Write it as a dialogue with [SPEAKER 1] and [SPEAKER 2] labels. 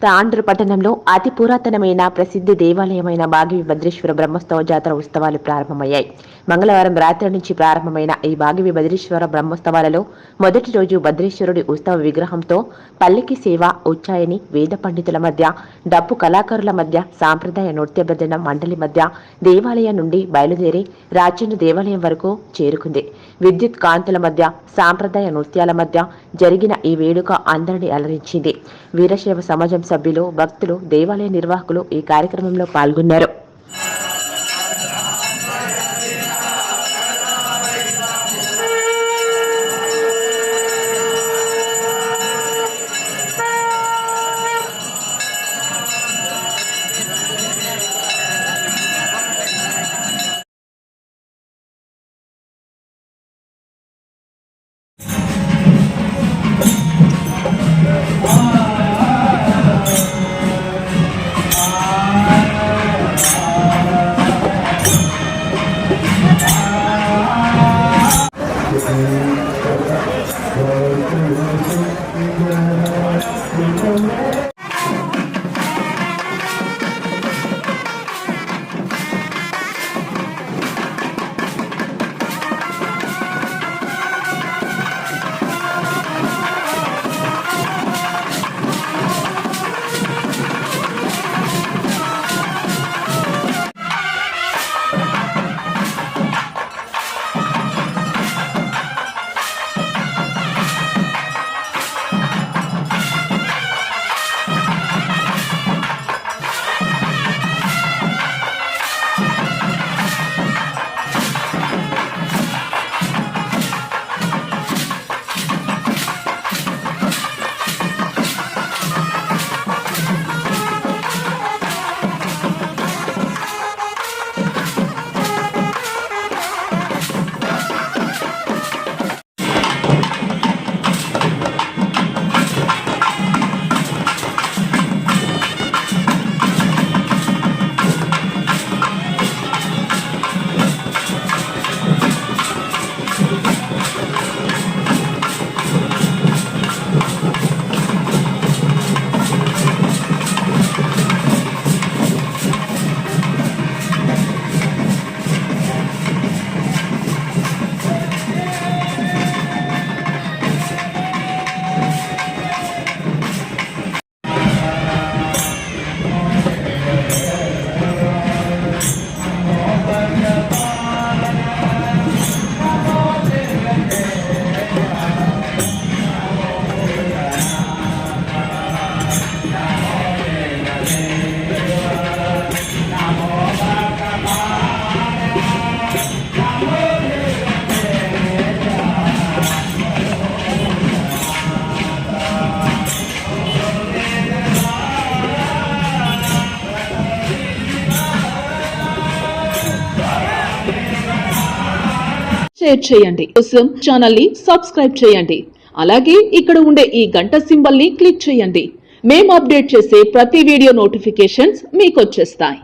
[SPEAKER 1] తాండ్రు పట్టణంలో అతి పురాతనమైన ప్రసిద్ధి దేవాలయమైన భాగవి భద్రేశ్వర బ్రహ్మోత్సవ జాతర ఉత్సవాలు ప్రారంభమయ్యాయి. మంగళవారం రాత్రి నుంచి ప్రారంభమైన ఈ భాగవి భద్రేశ్వర బ్రహ్మోత్సవాలలో మొదటి రోజు భద్రేశ్వరుడి ఉత్సవ విగ్రహంతో పల్లకి సేవ, ఉచ్చాయని, వేద పండితుల మధ్య, డప్పు కళాకారుల మధ్య, సాంప్రదాయ నృత్య భజన మండలి మధ్య దేవాలయం నుండి బయలుదేరి రాచన్న దేవాలయం వరకు చేరుకుంది. విద్యుత్ కాంతుల మధ్య, సాంప్రదాయ నృత్యాల మధ్య జరిగిన ఈ వేడుక అందరినీ అలరించింది. వీరశైవ సమాజం సభ్యులు, భక్తులు, దేవాలయ నిర్వాహకులు ఈ కార్యక్రమంలో పాల్గొన్నారు.
[SPEAKER 2] షేర్ చేయండి. కోసం ఛానల్ ని సబ్స్క్రైబ్ చేయండి. అలాగే ఇక్కడ ఉండే ఈ గంట సింబల్ ని క్లిక్ చేయండి. మేము అప్డేట్ చేసే ప్రతి వీడియో నోటిఫికేషన్స్ మీకు వచ్చేస్తాయి.